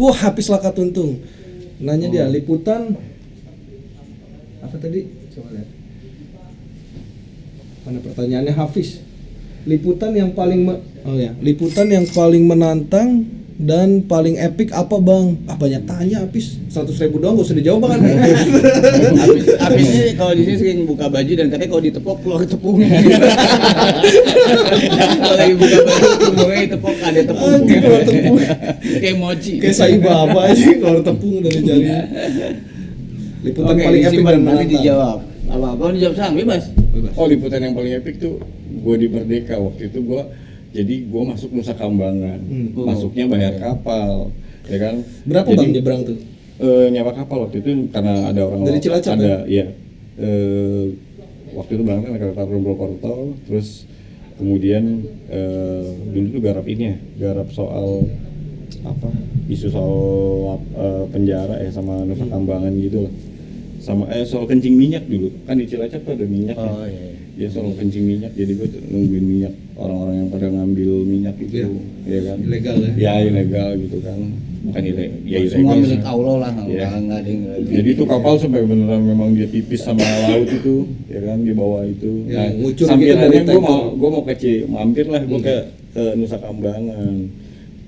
Wah, Hafiz Lakatuntung. Nanya dia liputan apa tadi? Coba lihat. Mana pertanyaannya Hafiz? Liputan yang paling liputan yang paling menantang dan paling epic apa bang? Banyak tanya Hafiz. 100.000 doang gak usah dijawab kan? Hafiz ini kalau di sini sering buka baju dan katanya kalau ditepok keluar tepungnya. Kalau lagi buka baju tepungnya ditepok ada tepung. Kayak mochi. Kayak Saibaba aja kalau tepung dari jarinya. Liputan paling epic dan nanti dijawab. Apa dijawab sang bebas. Oh, liputan yang paling epic tuh gue di Merdeka waktu itu gue masuk Nusa Kambangan. Masuknya bayar kapal, ya kan? Berapa bang nyebrang tuh? Nyawa kapal waktu itu karena ada orang dari Cilacap ada ya. Waktu itu berangkat naik kereta Purwokerto, terus kemudian dulu tuh garap soal apa isu soal penjara sama Nusa Kambangan gitu lah. Sama soal kencing minyak dulu kan di Cilacap tuh ada minyak. Oh iya. Ya soal kencing minyak, jadi gue nungguin minyak orang-orang yang pada ngambil minyak itu, ya kan? Ilegal ya? Ya ilegal gitu kan, bukan ilegal. Ya ilegal. Semua milik Allah lah, Ya. nggak ada yang. Jadi itu kapal sampai beneran memang dia pipis sama laut itu, ya kan di bawah itu. Ya, Nah, ngucur sampirannya gitu gue mau mampir lah gue ke Nusa Kambangan.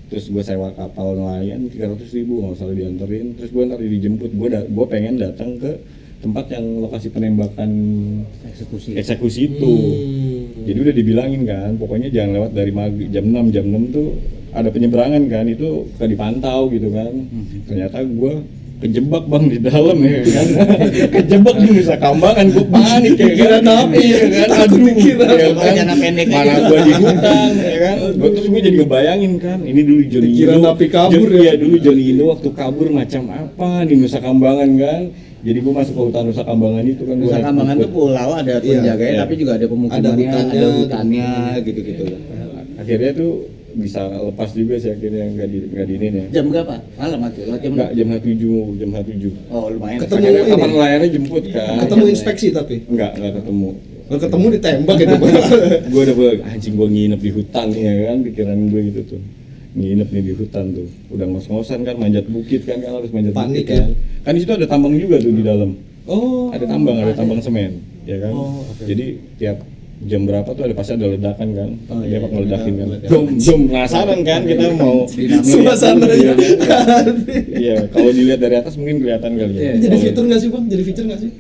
Terus gue sewa kapal nelayan 300.000 nggak salah dianterin. Terus gue ntar dijemput, gue pengen datang ke tempat yang lokasi penembakan eksekusi itu. Jadi udah dibilangin kan, pokoknya jangan lewat dari jam 6 tuh ada penyeberangan kan, itu suka dipantau gitu kan. Ternyata gue kejebak bang di dalam ya kan. Kejebak di Nusa Kambangan, gue panik ya kan. Ya kan, aduh ya kan. Mana gue di hutan ya kan. Terus gue jadi ngebayangin kan, ini dulu Johnny Kira napi kabur ya. Dulu Johnny Indo waktu kabur macam apa di Nusa Kambangan kan. Jadi gue masuk ke hutan Nusa Kambangan itu kan. Nusa Kambangan itu pulau ada penjaganya, tapi juga ada pemukimannya, ada hutannya gitu-gitu. Akhirnya tuh bisa lepas juga sih akhirnya nggak di ini ya. Jam berapa? Malam atau Enggak, jam 7. Oh lumayan. Ketemu Akhirnya ini? kapan layarnya jemput kan. Ketemu inspeksi tapi? Enggak ketemu. Kalau ketemu ditembak gitu bang? Gue udah anjing gue nginep di hutan ya kan, pikiran gue gitu tuh. Nginep nih di hutan tuh, udah ngos-ngosan kan, manjat bukit kan harus manjat Panik bukit kan. Kan di situ ada tambang juga tuh di dalam. Oh. Ada tambang semen, ya kan. Jadi tiap jam berapa tuh pasti ada ledakan kan. Dia bakal ngeledakin kan. Jom penasaran kan kita mau suasananya. Iya, kalau dilihat dari atas mungkin kelihatan kali ya. Jadi fitur nggak sih bang? Jadi feature nggak sih?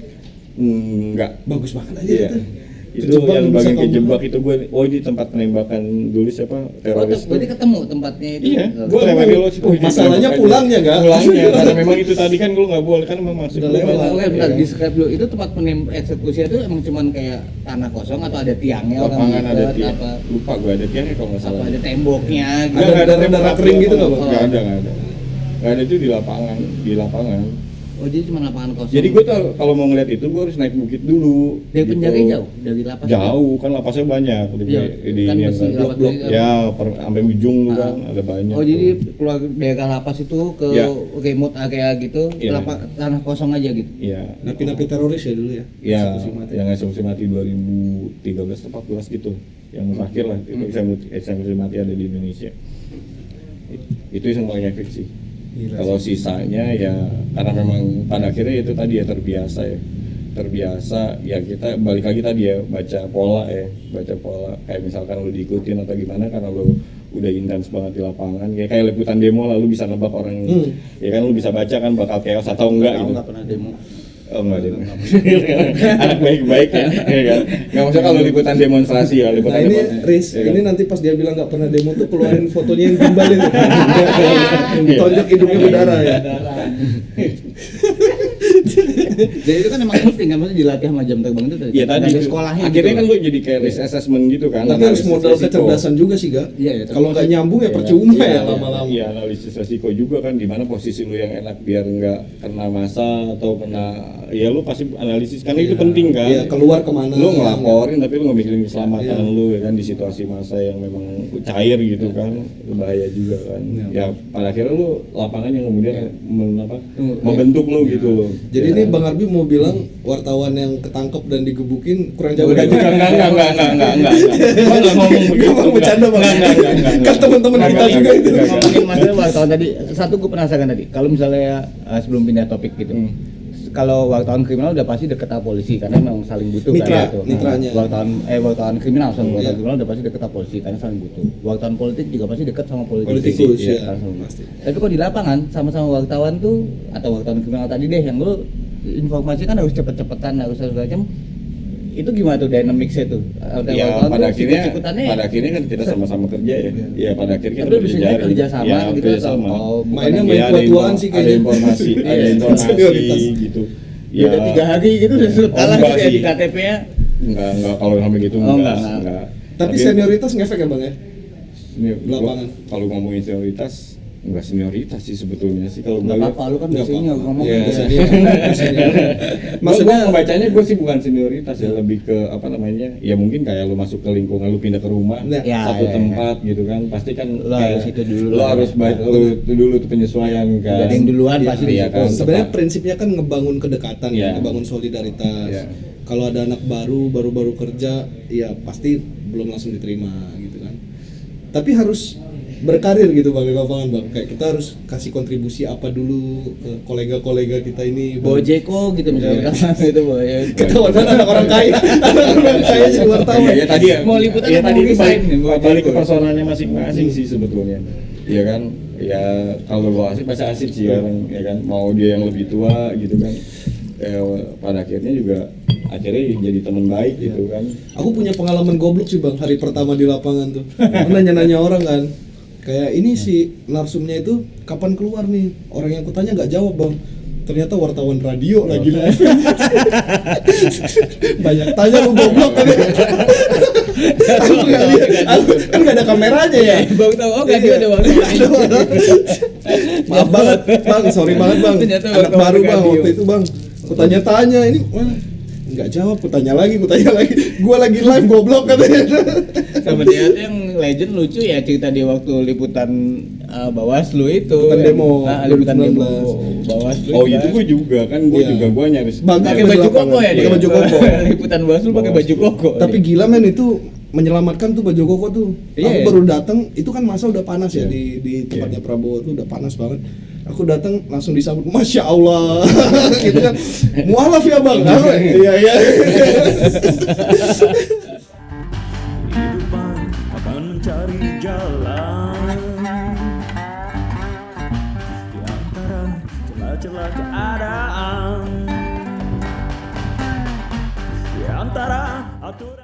Enggak. Bagus banget aja Iya. itu. Itu Kejebak yang Nusa bagian Kambangan. kejebak itu gue, ini tempat penembakan dulu siapa teroris. Berarti ketemu tempatnya itu. Iya, gue lewat dulu sih. Masalahnya pulangnya nggak? Pulangnya, karena memang itu tadi kan gue nggak boleh kan memang masuk. Udah lewat. Oke, bentar, describe dulu. Itu tempat eksekusi itu emang cuman kayak tanah kosong atau ada tiangnya? Lapangan ada ngikut, tiang. apa? Lupa gue ada tiangnya kalau nggak salah. Apa ada temboknya? Gitu. Ada darah kering gitu nggak bang? Nggak ada. Nggak ada itu di lapangan. Oh jadi cuma lapangan kosong. Jadi gue tuh kalau mau ngeliat itu gue harus naik bukit dulu. dari gitu. penjaganya jauh dari lapas. Jauh kan lapasnya banyak. Iya, kan ini mesti kan lapas blok-blok. dari- Ya sampai ujung kan ada banyak. Oh tuh. jadi keluar daerah lapas itu ke Iya. remote area gitu, Iya. tanah kosong aja gitu. Iya. Napi-napi teroris ya dulu ya? Ya, Eksekusi mati. yang eksekusi mati 2013 atau 14 gitu. Yang terakhir lah, itu eksekusi mati ada di Indonesia. Itu yang paling efek sih. Gila Kalau sih. sisanya ya karena memang pada akhirnya itu tadi ya terbiasa ya kita balik lagi tadi ya baca pola kayak misalkan lu diikutin atau gimana karena lu udah intens banget di lapangan kayak liputan demo lah lu bisa nebak orang ya kan lu bisa baca kan bakal chaos atau enggak gitu. Nggak pernah demo. Oh enggak demo. Anak baik-baik ya kan. Enggak maksudnya kalau liputan demonstrasi ya liputan Nah ini demonstrasi. Riz, ya kan? ini nanti pas dia bilang nggak pernah demo tuh keluarin fotonya yang gimbal itu. Tonjok hidungnya berdarah ya. Jadi itu kan emang penting kan, maksudnya dilatih sama jam terbang itu Iya tadi dari itu. sekolahnya. Akhirnya gitu. kan lu jadi kayak risk assessment gitu kan. Tapi harus analisis modal resiko. kecerdasan juga sih Gak? Iya, iya, Kalau nggak nyambung ya Iya, percuma iya, ya iya, lama-lama. Iya, analisis resiko juga kan di mana posisi lu yang enak biar nggak kena masa atau kena ya lu pasti analisis karena itu penting kan. Iya, keluar kemana? Lu ngelaporin tapi lu nggak mikirin keselamatan Iya. lu ya kan di situasi masa yang memang cair gitu kan. Itu bahaya juga kan. Iya. Ya pada akhirnya lu lapangan yang kemudian membentuk lu gitu loh. Jadi Ya. ini Bang Bang Arbi mau bilang wartawan yang ketangkep dan digebukin kurang jauh Enggak dari juga, enggak. Gua enggak ngomong begitu. Bang, bercanda, Bang. Enggak. Kan teman-teman kita juga itu. Ngomongin masalah wartawan tadi, satu gue penasaran tadi. Kalau misalnya sebelum pindah topik gitu, kalau wartawan kriminal udah pasti deket sama polisi karena memang saling butuh Mitra, kan itu. mitranya. Wartawan kriminal sama wartawan Iya. kriminal udah pasti deket sama polisi karena saling butuh. Wartawan politik juga pasti deket sama Politikus, politisi. ya, Karena saling butuh. pasti. Tapi kok di lapangan sama-sama wartawan tuh atau wartawan kriminal tadi deh yang lu informasi kan harus cepet-cepetan harus macam itu gimana tuh dynamics-nya tuh? Ya pada akhirnya kan kita sama-sama kerja ya. Ya pada akhirnya kita tapi biasanya kerja sama ya, gitu kerja atau sama. Mainnya Ya, main ada tua-tuaan sih ada kayaknya. informasi, ada Iya, informasi senioritas. gitu. Ya udah 3 hari gitu udah Oh, kalah enggak gitu ya di sih. KTP-nya. Enggak kalau sampai gitu Oh, enggak. enggak. Tapi senioritas ngefek ya Bang ya? Lapangan. Kalau ngomongin senioritas enggak senioritas sih sebetulnya sih kalau Enggak gua apa-apa lu kan Nggak biasanya apa-apa. ngomong Iya. Maksudnya Maksudnya membacanya gue sih bukan senioritas ya, lebih ke apa namanya? Ya mungkin kayak lu masuk ke lingkungan, lu pindah ke rumah Nah, ya, satu ya, tempat gitu kan, pasti kan Lu harus itu dulu Lu lah. harus baik lu itu dulu tuh penyesuaian kan. Udah ada yang duluan Iya, pasti iya disitu. kan. sebenarnya prinsipnya kan ngebangun kedekatan, Iya. ngebangun solidaritas. Iya. Kalau ada anak baru kerja, ya pasti belum langsung diterima gitu kan. Tapi harus berkarir gitu Bang di lapangan Bang. Kayak kita harus kasih kontribusi apa dulu ke kolega-kolega kita ini. Bang. Bojeko gitu misalnya kan itu ya. Ketahuan kan anak orang kaya, anak orang kaya jadi wartawan. Ya tadi ya. Mau liputan ya mau tadi itu resign nih, mau balik ke gitu. personalnya masing-masing sih sebetulnya. Iya kan? Ya kalau gua asik pasti asik sih orang ya kan. Mau dia yang lebih tua gitu kan. Pada akhirnya juga akhirnya jadi teman baik gitu kan. Aku punya pengalaman goblok sih Bang hari pertama di lapangan tuh. Aku nanya-nanya orang kan. Kayak ini si narsumnya itu kapan keluar nih? Orang yang kutanya nggak jawab Bang. Ternyata wartawan radio lagi live. Banyak tanya lu goblok kan. Aku nggak lihat. Aku kan nggak ada kameranya ya. Bang tahu oh enggak dia Iya. ada waktu. Maaf banget Bang, sorry banget Bang. Ternyata Anak wartawan baru Bang radio. waktu itu Bang. Kutanya-tanya ini mana? Nggak jawab, kutanya lagi. Gua lagi live goblok katanya. Sama dia tuh yang legend lucu ya cerita dia waktu liputan Bawaslu itu. Liputan demo, Liputan demo 2019. Bawaslu. Oh itu gue juga kan, gue Iya. juga gue nyaris Bangga pakai pas baju lapangan. koko ya dia. Pakai baju koko. Liputan Bawaslu pakai baju koko. Tapi gila men itu menyelamatkan tuh baju koko tuh. Iya, Aku iya. baru datang, itu kan masa udah panas ya Iya. di tempatnya Prabowo tuh udah panas banget. Aku datang langsung disambut, Masya Allah, gitu kan. Mualaf ya bang, iya iya. Kehidupan akan mencari jalan di antara celah-celah keadaan, di antara aturan.